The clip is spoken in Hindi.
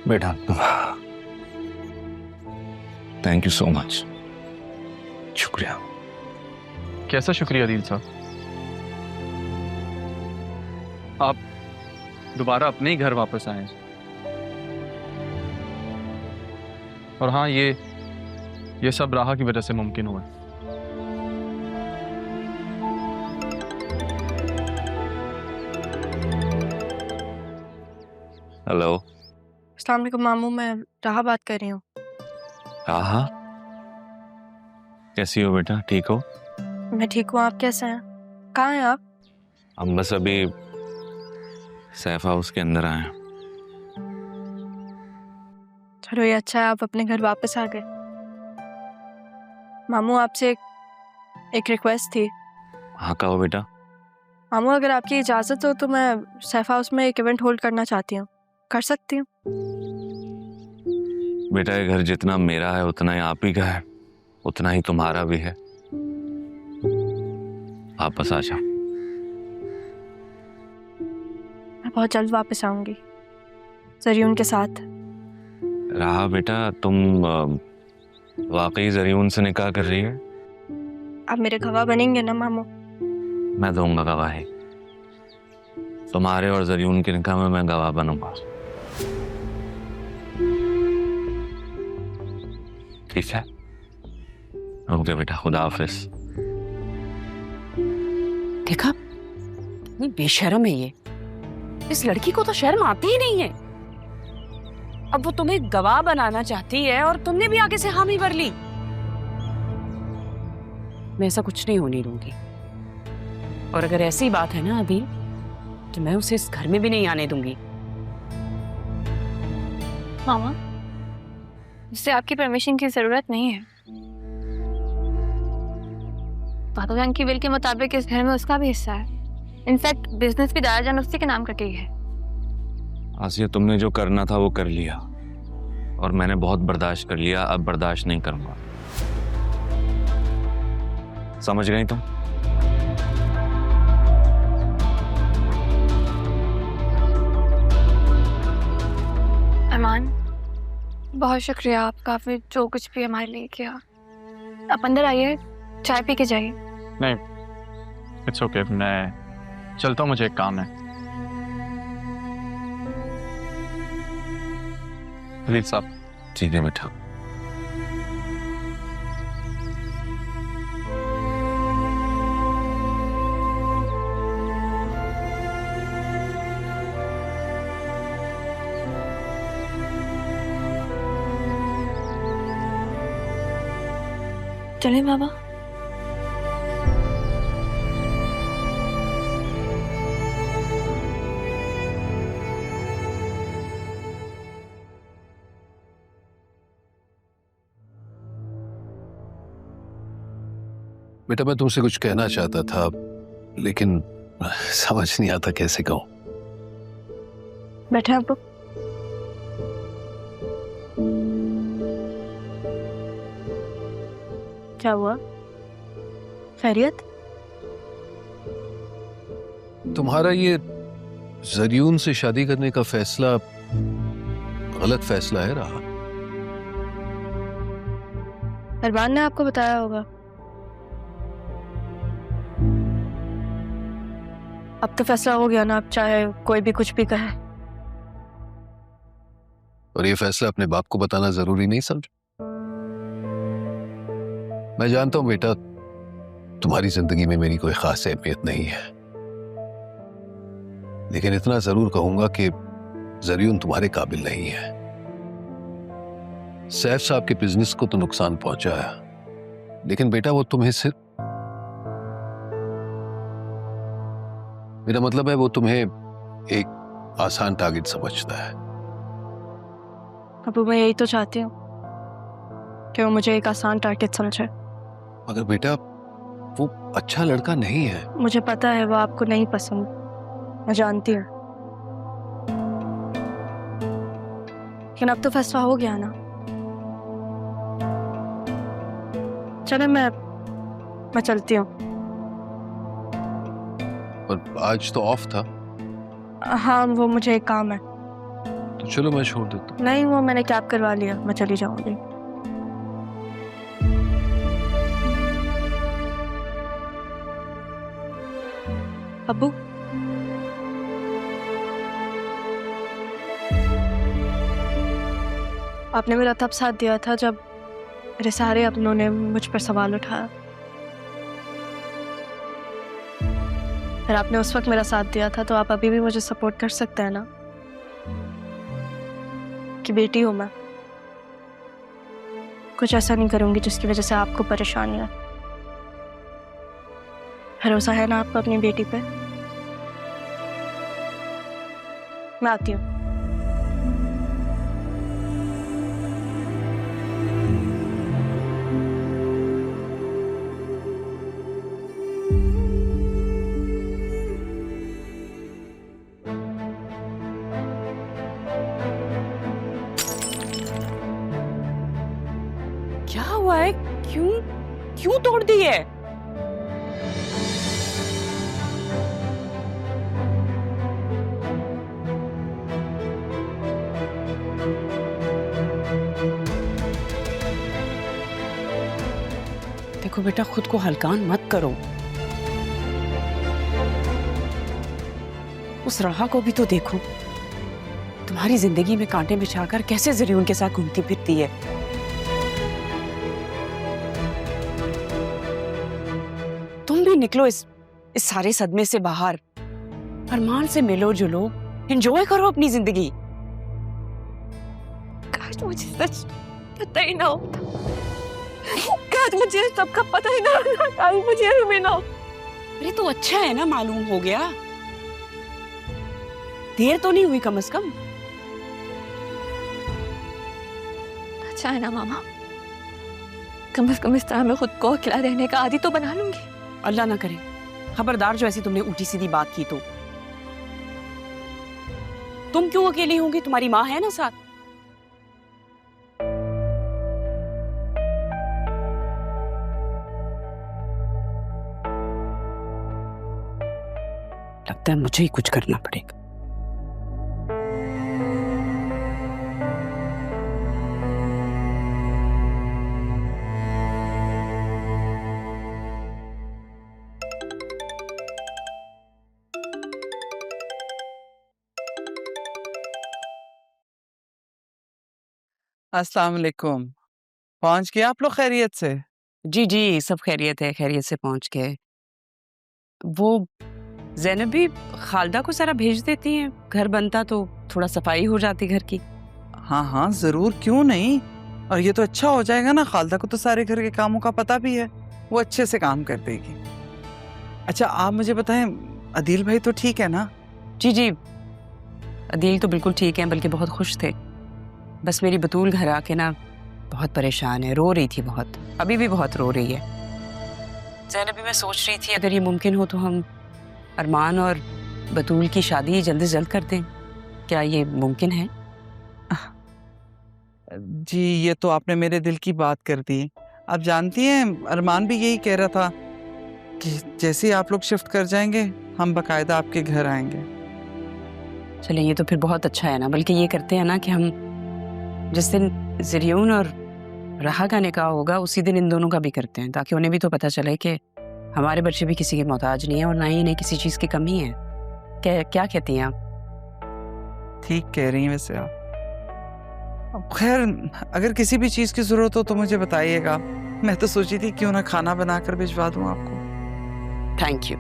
बेटा थैंक यू सो मच, शुक्रिया। कैसा शुक्रिया आदिल साहब? आप दोबारा अपने ही घर वापस आए। और हाँ, ये सब राहा की वजह से मुमकिन हुआ। हेलो। अस्सलाम वालेकुम मामू, मैं राहा बात कर रही हूँ। राहा, कैसी हो बेटा? ठीक हो? मैं ठीक हूँ, आप कैसे हैं? कहाँ हैं आप? हम बस अभी सैफ हाउस के अंदर आए हैं। चलो ये अच्छा है, आप अपने घर वापस आ गए। मामू आपसे एक रिक्वेस्ट थी। हाँ कहो बेटा। मामू अगर आपकी इजाज़त हो तो मैं सैफ हाउस में एक इवेंट होल्ड करना चाहती हूँ, कर सकती हूँ? बेटा ये घर जितना मेरा है उतना ही आप ही का है, उतना ही तुम्हारा भी है। वापस आ जाओ। मैं बहुत जल्द वापस आऊंगी, जरियून के साथ। रहा बेटा, तुम वाकई जरियून से निकाह कर रही है? आप मेरे गवाह बनेंगे ना मामू? मैं दूंगा गवाही। तुम्हारे और जरियून के निकाह में मैं गवाह बनूंगा। ठीक है? ओके बेटा, खुदा हाफिज। देखा कितनी बेशर्म है ये। इस लड़की को तो शर्म आती ही नहीं है। अब वो तुम्हें गवाह बनाना चाहती है और तुमने भी आगे से हामी भर ली। मैं ऐसा कुछ नहीं होने दूंगी, और अगर ऐसी बात है ना अभी, तो मैं उसे इस घर में भी नहीं आने दूंगी। मामा, इससे आपकी परमिशन की जरूरत नहीं है। पापा जान की विल के मुताबिक इस घर में उसका भी हिस्सा है। इनफैक्ट बिजनेस भी दादा जान उसी के नाम करके ही है। आसिया, तुमने जो करना था वो कर लिया, और मैंने बहुत बर्दाश्त कर लिया, अब बर्दाश्त नहीं करूंगा। समझ गई तुम? अरमान, बहुत शुक्रिया आपका, आपने जो कुछ भी हमारे लिए किया। आप अंदर आइए, चाय पी के जाइए। नहीं, इट्स ओके, मैं चलता हूँ, मुझे एक काम है। आदिल साहब। ठीक है बेटा। चलें बाबा? बेटा मैं तुमसे कुछ कहना चाहता था, लेकिन समझ नहीं आता कैसे कहूं। बैठे आप। क्या हुआ? खैरियत? तुम्हारा ये जरियून से शादी करने का फैसला गलत फैसला है रहा। अरमान ने आपको बताया होगा। अब तो फैसला हो गया ना, अब चाहे कोई भी कुछ भी कहे। और ये फैसला अपने बाप को बताना जरूरी नहीं समझ? मैं जानता हूं बेटा, तुम्हारी जिंदगी में मेरी कोई खास अहमियत नहीं है, लेकिन इतना जरूर कहूंगा कि जरियून तुम्हारे काबिल नहीं है। सैफ साहब के बिजनेस को तो नुकसान पहुंचा है, लेकिन बेटा वो तुम्हें सिर्फ, मेरा मतलब है वो तुम्हें एक आसान टारगेट समझता है। अब मैं यही तो चाहती हूँ कि वो मुझे एक आसान टारगेट समझे। मगर बेटा वो अच्छा लड़का नहीं है। मुझे पता है वो आपको नहीं पसंद, मैं जानती हूँ, लेकिन अब तो फैसला हो गया ना। चले मैं चलती हूँ। और आज तो ऑफ था। हाँ, वो मुझे एक काम है। तो चलो मैं छोड़ देता हूँ। नहीं, वो मैंने कैब करवा लिया, मैं चली जाऊंगी। अब्बू, आपने मेरा तब साथ दिया था जब मेरे सारे अपनों ने मुझ पर सवाल उठाया। अगर आपने उस वक्त मेरा साथ दिया था तो आप अभी भी मुझे सपोर्ट कर सकते हैं ना, कि बेटी हूं मैं, कुछ ऐसा नहीं करूंगी जिसकी वजह से आपको परेशानी है। भरोसा है ना आपको अपनी बेटी पे? मैं आती हूँ। क्या हुआ है? क्यों क्यों तोड़ दी है? देखो बेटा, खुद को हल्कान मत करो। उस राहा को भी तो देखो, तुम्हारी जिंदगी में कांटे बिछाकर कैसे ज़रियुन के साथ घूमती फिरती है। तुम भी निकलो इस सारे सदमे से बाहर, अरमान से मिलो जुलो, एंजॉय करो अपनी जिंदगी। काश मुझे सच पता ही ना होता, काश मुझे सबका पता ही ना होता, काश मुझे भी ना। अरे तो अच्छा है ना, मालूम हो गया, देर तो नहीं हुई कम से कम। अच्छा है ना मामा, कम से कम इस तरह मैं खुद को अकेला रहने का आदी तो बना लूंगी। अल्लाह ना करे, खबरदार जो ऐसी तुमने उल्टी सीधी बात की तो। तुम क्यों अकेली होंगी, तुम्हारी माँ है ना साथ। लगता है मुझे ही कुछ करना पड़ेगा। अस्सलाम वालेकुम। पहुंच गए आप लोग खैरियत से? जी जी, सब खैरियत है, खैरियत से पहुंच गए। वो ज़ैनब भी खालदा को सारा भेज देती हैं, घर बनता तो थोड़ा सफाई हो जाती घर की। हाँ हाँ जरूर, क्यों नहीं। और ये तो अच्छा हो जाएगा ना, खालदा को तो सारे घर के कामों का पता भी है, वो अच्छे से काम कर देगी। अच्छा आप मुझे बताएं, अदील भाई तो ठीक है ना? जी जी, अदील तो बिल्कुल ठीक है, बल्कि बहुत खुश थे। बस मेरी बतूल घर आके ना बहुत परेशान है, रो रही थी बहुत, अभी भी बहुत रो रही है। ज़ैनब भी मैं सोच रही थी अगर ये मुमकिन हो तो हम अरमान और बतूल की शादी जल्द से जल्द कर दें। क्या ये मुमकिन है? जी ये तो आपने मेरे दिल की बात कर दी। आप जानती हैं अरमान भी यही कह रहा था कि जैसे ही आप लोग शिफ्ट कर जाएंगे हम बाकायदा आपके घर आएंगे। चलें, ये तो फिर बहुत अच्छा है ना। बल्कि ये करते हैं ना कि हम जिस दिन ज़रियुन और राहा का निकाह होगा उसी दिन इन दोनों का भी करते हैं, ताकि उन्हें भी तो पता चले कि हमारे बच्चे भी किसी के मोहताज नहीं है और ना ही इन्हें किसी चीज़ की कमी है। क्या कहती हैं आप? ठीक कह रही हैं वैसे आप। खैर अगर किसी भी चीज़ की ज़रूरत हो तो मुझे बताइएगा। मैं तो सोची थी क्यों ना खाना बनाकर भिजवा दूँ आपको। Thank you.